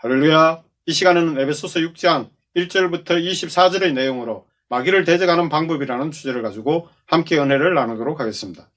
할렐루야. 이 시간에는 에베소서 6장 1절부터 24절의 내용으로 마귀를 대적하는 방법이라는 주제를 가지고 함께 은혜를 나누도록 하겠습니다.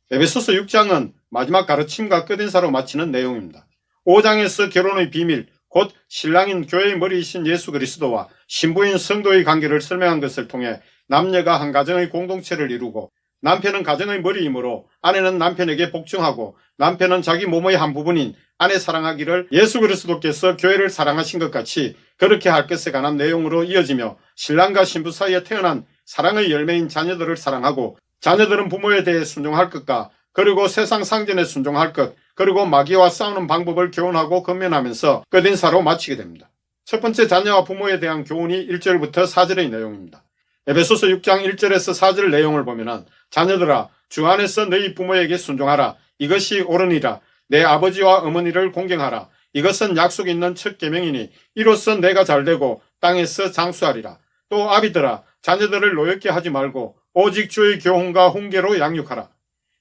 에베소서 6장은 마지막 가르침과 끝인사로 마치는 내용입니다. 5장에서 결혼의 비밀, 곧 신랑인 교회의 머리이신 예수 그리스도와 신부인 성도의 관계를 설명한 것을 통해 남녀가 한 가정의 공동체를 이루고 남편은 가정의 머리이므로 아내는 남편에게 복종하고 남편은 자기 몸의 한 부분인 아내 사랑하기를 예수 그리스도께서 교회를 사랑하신 것 같이 그렇게 할 것에 관한 내용으로 이어지며 신랑과 신부 사이에 태어난 사랑의 열매인 자녀들을 사랑하고 자녀들은 부모에 대해 순종할 것과 그리고 세상 상전에 순종할 것 그리고 마귀와 싸우는 방법을 교훈하고 건면하면서 끝인사로 마치게 됩니다. 첫 번째 자녀와 부모에 대한 교훈이 1절부터 4절의 내용입니다. 에베소서 6장 1절에서 4절 내용을 보면 자녀들아 주 안에서 너희 부모에게 순종하라. 이것이 옳으니라. 내 아버지와 어머니를 공경하라. 이것은 약속 있는 첫 계명이니 이로써 내가 잘되고 땅에서 장수하리라. 또 아비들아 자녀들을 노엽게 하지 말고 오직 주의 교훈과 훈계로 양육하라.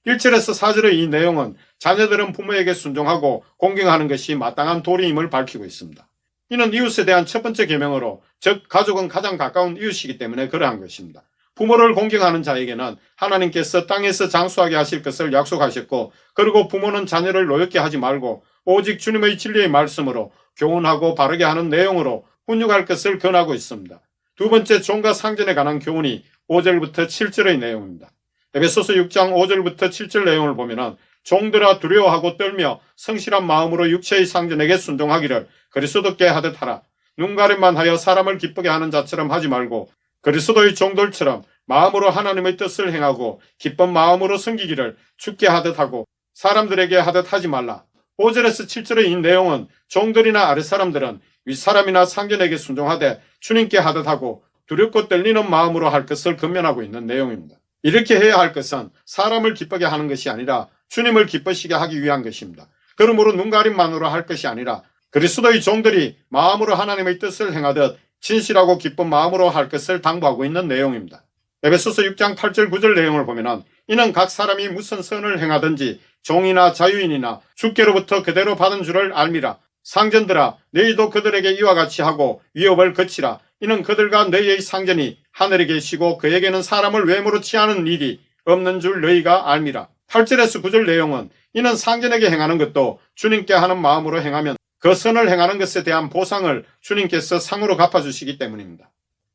1절에서 4절의 이 내용은 자녀들은 부모에게 순종하고 공경하는 것이 마땅한 도리임을 밝히고 있습니다. 이는 이웃에 대한 첫 번째 계명으로 즉 가족은 가장 가까운 이웃이기 때문에 그러한 것입니다. 부모를 공경하는 자에게는 하나님께서 땅에서 장수하게 하실 것을 약속하셨고 그리고 부모는 자녀를 노엽게 하지 말고 오직 주님의 진리의 말씀으로 교훈하고 바르게 하는 내용으로 훈육할 것을 권하고 있습니다. 두 번째 종과 상전에 관한 교훈이 5절부터 7절의 내용입니다. 에베소서 6장 5절부터 7절 내용을 보면 종들아 두려워하고 떨며 성실한 마음으로 육체의 상전에게 순종하기를 그리스도께 하듯 하라. 눈가림만 하여 사람을 기쁘게 하는 자처럼 하지 말고 그리스도의 종들처럼 마음으로 하나님의 뜻을 행하고 기쁜 마음으로 섬기기를 주께 하듯 하고 사람들에게 하듯 하지 말라. 5절에서 7절의 이 내용은 종들이나 아랫사람들은 윗사람이나 상전에게 순종하되 주님께 하듯 하고 두렵고 떨리는 마음으로 할 것을 권면하고 있는 내용입니다. 이렇게 해야 할 것은 사람을 기쁘게 하는 것이 아니라 주님을 기쁘시게 하기 위한 것입니다. 그러므로 눈가림만으로 할 것이 아니라 그리스도의 종들이 마음으로 하나님의 뜻을 행하듯 진실하고 기쁜 마음으로 할 것을 당부하고 있는 내용입니다. 에베소서 6장 8절 9절 내용을 보면 이는 각 사람이 무슨 선을 행하든지 종이나 자유인이나 주께로부터 그대로 받은 줄을 알미라. 상전들아 너희도 그들에게 이와 같이 하고 위협을 거치라. 이는 그들과 너희의 상전이 하늘에 계시고 그에게는 사람을 외모로 취하는 일이 없는 줄 너희가 알미라. 8절에서 9절 내용은 이는 상전에게 행하는 것도 주님께 하는 마음으로 행하면 그 선을 행하는 것에 대한 보상을 주님께서 상으로 갚아주시기 때문입니다.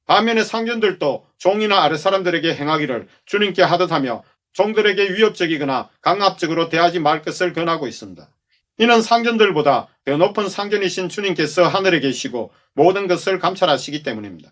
반면에 상전들도 종이나 아랫사람들에게 행하기를 주님께 하듯 하며 종들에게 위협적이거나 강압적으로 대하지 말 것을 권하고 있습니다. 이는 상전들보다 더 높은 상전이신 주님께서 하늘에 계시고 모든 것을 감찰하시기 때문입니다.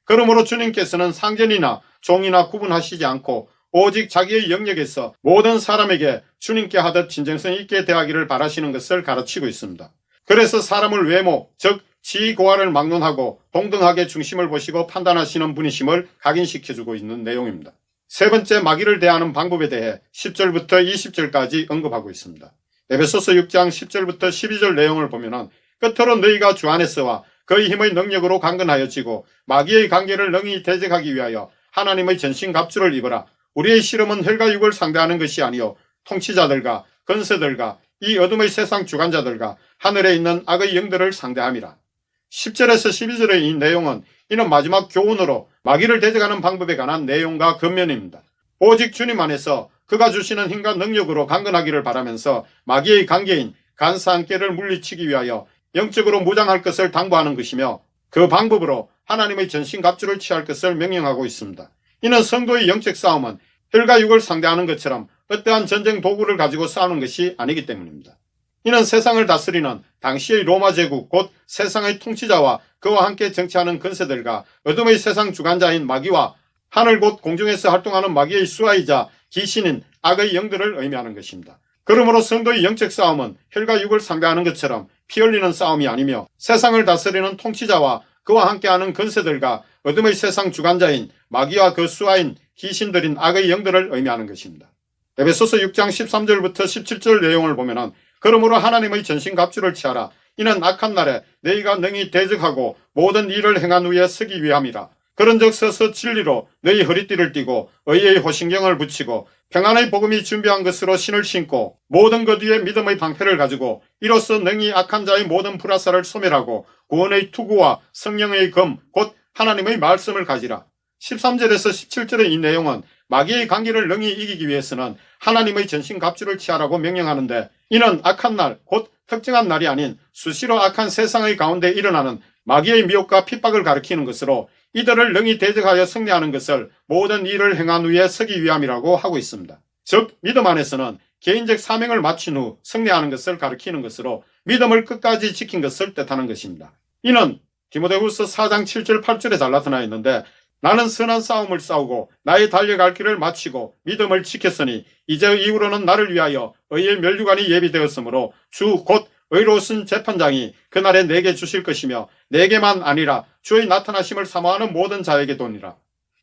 그러므로 주님께서는 상전이나 종이나 구분하시지 않고 오직 자기의 영역에서 모든 사람에게 주님께 하듯 진정성 있게 대하기를 바라시는 것을 가르치고 있습니다. 그래서 사람을 외모, 즉 지위 고하를 막론하고 동등하게 중심을 보시고 판단하시는 분이심을 각인시켜주고 있는 내용입니다. 세 번째 마귀를 대하는 방법에 대해 10절부터 20절까지 언급하고 있습니다. 에베소서 6장 10절부터 12절 내용을 보면 끝으로 너희가 주 안에서와 그의 힘의 능력으로 강건하여지고 마귀의 관계를 능히 대적하기 위하여 하나님의 전신갑주를 입어라. 우리의 씨름은 혈과 육을 상대하는 것이 아니요 통치자들과 권세들과 이 어둠의 세상 주관자들과 하늘에 있는 악의 영들을 상대함이라. 10절에서 12절의 이 내용은 이는 마지막 교훈으로 마귀를 대적하는 방법에 관한 내용과 권면입니다. 오직 주님 안에서 그가 주시는 힘과 능력으로 강건하기를 바라면서 마귀의 관계인 간사한 깨를 물리치기 위하여 영적으로 무장할 것을 당부하는 것이며 그 방법으로 하나님의 전신갑주를 취할 것을 명령하고 있습니다. 이는 성도의 영적 싸움은 혈과 육을 상대하는 것처럼 어떠한 전쟁 도구를 가지고 싸우는 것이 아니기 때문입니다. 이는 세상을 다스리는 당시의 로마 제국 곧 세상의 통치자와 그와 함께 정치하는 권세들과 어둠의 세상 주관자인 마귀와 하늘 곧 공중에서 활동하는 마귀의 수하이자 귀신인 악의 영들을 의미하는 것입니다. 그러므로 성도의 영적 싸움은 혈과 육을 상대하는 것처럼 피 흘리는 싸움이 아니며 세상을 다스리는 통치자와 그와 함께하는 권세들과 어둠의 세상 주관자인 마귀와 그 수하인 귀신들인 악의 영들을 의미하는 것입니다. 에베소서 6장 13절부터 17절 내용을 보면 그러므로 하나님의 전신갑주를 취하라. 이는 악한 날에 너희가 능히 대적하고 모든 일을 행한 후에 서기 위함이라. 그런즉 서서 진리로 너희 허리띠를 띠고 의의 호신경을 붙이고 평안의 복음이 준비한 것으로 신을 신고 모든 것 위에 믿음의 방패를 가지고 이로써 능히 악한 자의 모든 불화살을 소멸하고 구원의 투구와 성령의 검 곧 하나님의 말씀을 가지라. 13절에서 17절의 이 내용은 마귀의 관계를 능히 이기기 위해서는 하나님의 전신갑주를 취하라고 명령하는데, 이는 악한 날 곧 특정한 날이 아닌 수시로 악한 세상의 가운데 일어나는 마귀의 미혹과 핍박을 가리키는 것으로 이들을 능히 대적하여 승리하는 것을 모든 일을 행한 후에 서기 위함이라고 하고 있습니다. 즉 믿음 안에서는 개인적 사명을 마친 후 승리하는 것을 가리키는 것으로 믿음을 끝까지 지킨 것을 뜻하는 것입니다. 이는 디모데후서 4장 7절 8절에 잘 나타나 있는데, 나는 선한 싸움을 싸우고 나의 달려갈 길을 마치고 믿음을 지켰으니 이제 이후로는 나를 위하여 의의 면류관이 예비되었으므로 주 곧 의로우신 재판장이 그날에 내게 주실 것이며 내게만 아니라 주의 나타나심을 사모하는 모든 자에게 도니라.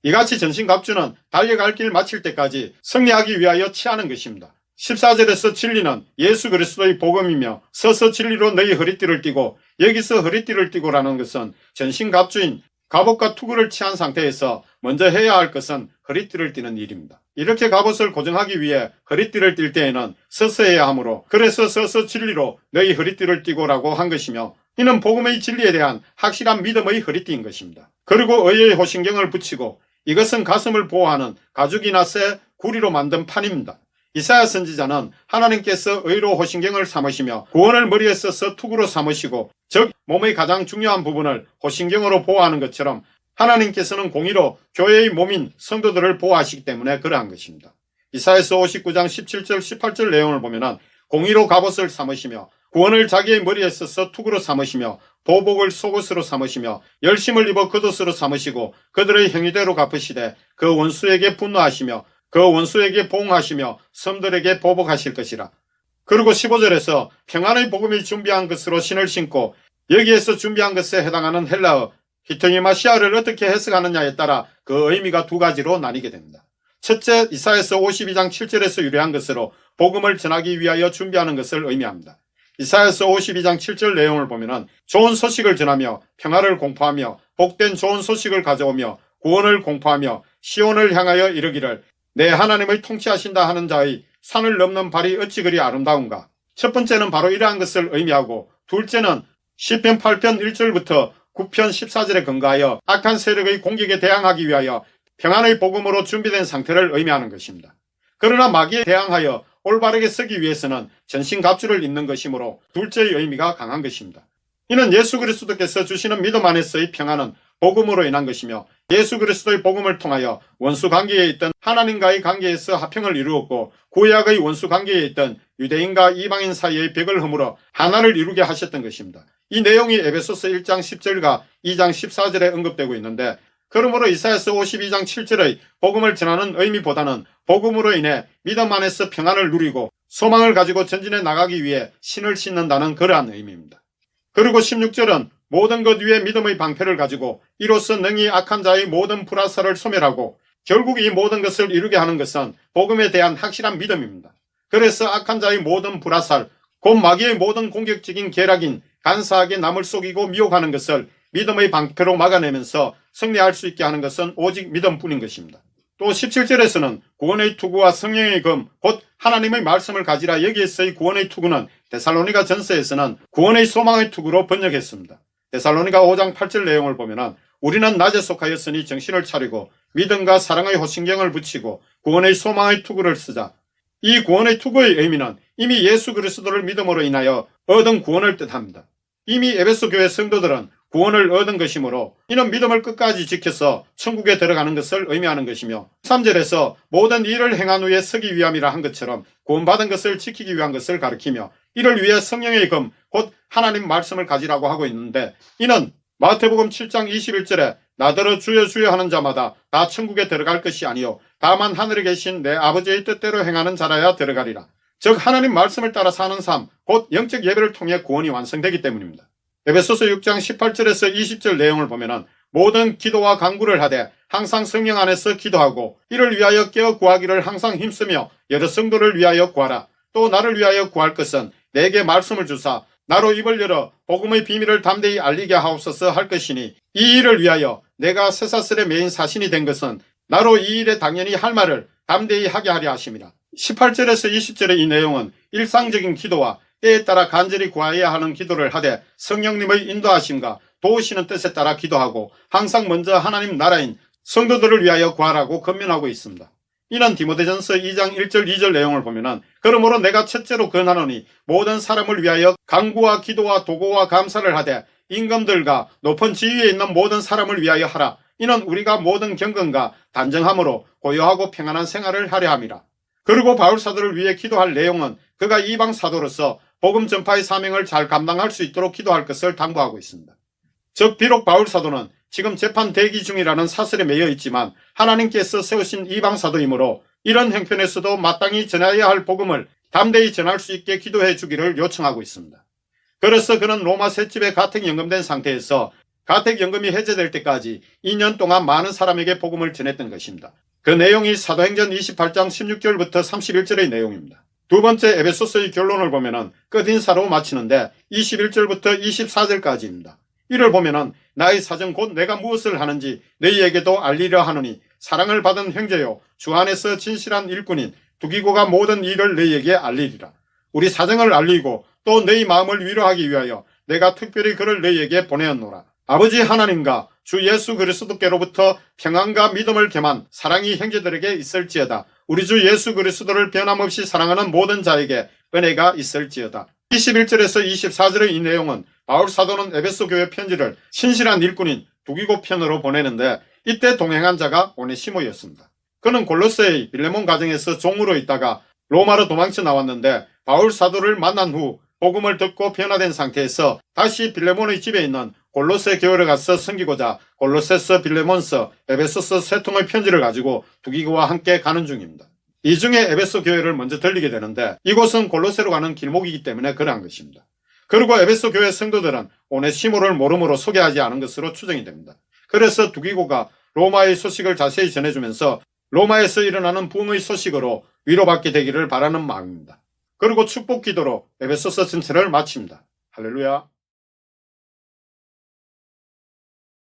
이같이 전신갑주는 달려갈 길 마칠 때까지 승리하기 위하여 취하는 것입니다. 14절에서 진리는 예수 그리스도의 복음이며 서서 진리로 너희 허리띠를 띠고, 여기서 허리띠를 띠고라는 것은 전신갑주인 갑옷과 투구를 취한 상태에서 먼저 해야 할 것은 허리띠를 띠는 일입니다. 이렇게 갑옷을 고정하기 위해 허리띠를 뛸 때에는 서서 해야 하므로, 그래서 서서 진리로 너희 허리띠를 띠고라고 한 것이며, 이는 복음의 진리에 대한 확실한 믿음의 허리띠인 것입니다. 그리고 의의 호신경을 붙이고, 이것은 가슴을 보호하는 가죽이나 쇠, 구리로 만든 판입니다. 이사야 선지자는 하나님께서 의로 호신경을 삼으시며 구원을 머리에 써서 투구로 삼으시고, 즉 몸의 가장 중요한 부분을 호신경으로 보호하는 것처럼 하나님께서는 공의로 교회의 몸인 성도들을 보호하시기 때문에 그러한 것입니다. 이사야서 59장 17절 18절 내용을 보면 공의로 갑옷을 삼으시며 구원을 자기의 머리에 써서 투구로 삼으시며 보복을 속옷으로 삼으시며 열심을 입어 겉옷으로 삼으시고 그들의 행위대로 갚으시되 그 원수에게 분노하시며 그 원수에게 보응하시며 섬들에게 보복하실 것이라. 그리고 15절에서 평안의 복음이 준비한 것으로 신을 신고, 여기에서 준비한 것에 해당하는 헬라어 히토니마시아를 어떻게 해석하느냐에 따라 그 의미가 두 가지로 나뉘게 됩니다. 첫째, 이사야서 52장 7절에서 유래한 것으로 복음을 전하기 위하여 준비하는 것을 의미합니다. 이사야서 52장 7절 내용을 보면 좋은 소식을 전하며 평화를 공포하며 복된 좋은 소식을 가져오며 구원을 공포하며 시온을 향하여 이르기를 내 하나님의 통치하신다 하는 자의 산을 넘는 발이 어찌 그리 아름다운가. 첫 번째는 바로 이러한 것을 의미하고, 둘째는 시편 8편 1절부터 9편 14절에 근거하여 악한 세력의 공격에 대항하기 위하여 평안의 복음으로 준비된 상태를 의미하는 것입니다. 그러나 마귀에 대항하여 올바르게 서기 위해서는 전신갑주를 입는 것이므로 둘째의 의미가 강한 것입니다. 이는 예수 그리스도께서 주시는 믿음 안에서의 평안은 복음으로 인한 것이며, 예수 그리스도의 복음을 통하여 원수 관계에 있던 하나님과의 관계에서 화평을 이루었고, 구약의 원수 관계에 있던 유대인과 이방인 사이의 벽을 허물어 하나를 이루게 하셨던 것입니다. 이 내용이 에베소서 1장 10절과 2장 14절에 언급되고 있는데, 그러므로 이사야서 52장 7절의 복음을 전하는 의미보다는 복음으로 인해 믿음 안에서 평안을 누리고 소망을 가지고 전진해 나가기 위해 신을 신는다는 그러한 의미입니다. 그리고 16절은 모든 것 위에 믿음의 방패를 가지고 이로써 능히 악한 자의 모든 불화살을 소멸하고, 결국 이 모든 것을 이루게 하는 것은 복음에 대한 확실한 믿음입니다. 그래서 악한 자의 모든 불화살, 곧 마귀의 모든 공격적인 계략인 간사하게 남을 속이고 미혹하는 것을 믿음의 방패로 막아내면서 승리할 수 있게 하는 것은 오직 믿음뿐인 것입니다. 또 17절에서는 구원의 투구와 성령의 검, 곧 하나님의 말씀을 가지라. 여기에서의 구원의 투구는 데살로니가 전서에서는 구원의 소망의 투구로 번역했습니다. 데살로니가 5장 8절 내용을 보면 우리는 낮에 속하였으니 정신을 차리고 믿음과 사랑의 호신경을 붙이고 구원의 소망의 투구를 쓰자. 이 구원의 투구의 의미는 이미 예수 그리스도를 믿음으로 인하여 얻은 구원을 뜻합니다. 이미 에베소 교회 성도들은 구원을 얻은 것이므로 이는 믿음을 끝까지 지켜서 천국에 들어가는 것을 의미하는 것이며, 3절에서 모든 일을 행한 후에 서기 위함이라 한 것처럼 구원받은 것을 지키기 위한 것을 가리키며, 이를 위해 성령의 검, 곧 하나님 말씀을 가지라고 하고 있는데, 이는 마태복음 7장 21절에 나더러 주여 주여 하는 자마다 다 천국에 들어갈 것이 아니요 다만 하늘에 계신 내 아버지의 뜻대로 행하는 자라야 들어가리라. 즉 하나님 말씀을 따라 사는 삶, 곧 영적 예배를 통해 구원이 완성되기 때문입니다. 에베소서 6장 18절에서 20절 내용을 보면 모든 기도와 간구를 하되 항상 성령 안에서 기도하고 이를 위하여 깨어 구하기를 항상 힘쓰며 여러 성도를 위하여 구하라. 또 나를 위하여 구할 것은 내게 말씀을 주사 나로 입을 열어 복음의 비밀을 담대히 알리게 하옵소서 할 것이니, 이 일을 위하여 내가 쇠사슬의 메인 사신이 된 것은 나로 이 일에 당연히 할 말을 담대히 하게 하려 하심이라. 18절에서 20절의 이 내용은 일상적인 기도와 때에 따라 간절히 구하여야 하는 기도를 하되 성령님의 인도하심과 도우시는 뜻에 따라 기도하고 항상 먼저 하나님 나라인 성도들을 위하여 구하라고 권면하고 있습니다. 이는 디모데전서 2장 1절 2절 내용을 보면은 그러므로 내가 첫째로 권하노니 모든 사람을 위하여 간구와 기도와 도고와 감사를 하되 임금들과 높은 지위에 있는 모든 사람을 위하여 하라. 이는 우리가 모든 경건과 단정함으로 고요하고 평안한 생활을 하려 함이라. 그리고 바울 사도를 위해 기도할 내용은 그가 이방 사도로서 복음 전파의 사명을 잘 감당할 수 있도록 기도할 것을 당부하고 있습니다. 즉 비록 바울 사도는 지금 재판 대기 중이라는 사슬에 매여 있지만 하나님께서 세우신 이방 사도이므로 이런 형편에서도 마땅히 전해야 할 복음을 담대히 전할 수 있게 기도해 주기를 요청하고 있습니다. 그래서 그는 로마 셋집에 가택연금된 상태에서 가택연금이 해제될 때까지 2년 동안 많은 사람에게 복음을 전했던 것입니다. 그 내용이 사도행전 28장 16절부터 31절의 내용입니다. 두 번째 에베소서의 결론을 보면은 끝인사로 마치는데 21절부터 24절까지입니다. 이를 보면은 나의 사정 곧 내가 무엇을 하는지 너희에게도 알리려 하노니 사랑을 받은 형제요 주 안에서 진실한 일꾼인 두기고가 모든 일을 너희에게 알리리라. 우리 사정을 알리고 또 너희 마음을 위로하기 위하여 내가 특별히 그를 너희에게 보내었노라. 아버지 하나님과 주 예수 그리스도께로부터 평안과 믿음을 겸한 사랑이 형제들에게 있을지어다. 우리 주 예수 그리스도를 변함없이 사랑하는 모든 자에게 은혜가 있을지어다. 21절에서 24절의 이 내용은 바울 사도는 에베소 교회 편지를 신실한 일꾼인 두기고 편으로 보내는데 이때 동행한 자가 오네시모였습니다. 그는 골로새의 빌레몬 가정에서 종으로 있다가 로마로 도망쳐 나왔는데 바울 사도를 만난 후 복음을 듣고 변화된 상태에서 다시 빌레몬의 집에 있는 골로새 교회를 가서 섬기고자 골로새서, 빌레몬서, 에베소서 세 통의 편지를 가지고 두기고와 함께 가는 중입니다. 이 중에 에베소 교회를 먼저 들리게 되는데 이곳은 골로새로 가는 길목이기 때문에 그러한 것입니다. 그리고 에베소 교회 성도들은 오네시모를 모름으로 소개하지 않은 것으로 추정이 됩니다. 그래서 두기고가 로마의 소식을 자세히 전해주면서 로마에서 일어나는 붕의 소식으로 위로받게 되기를 바라는 마음입니다. 그리고 축복 기도로 에베소서 전체를 마칩니다. 할렐루야.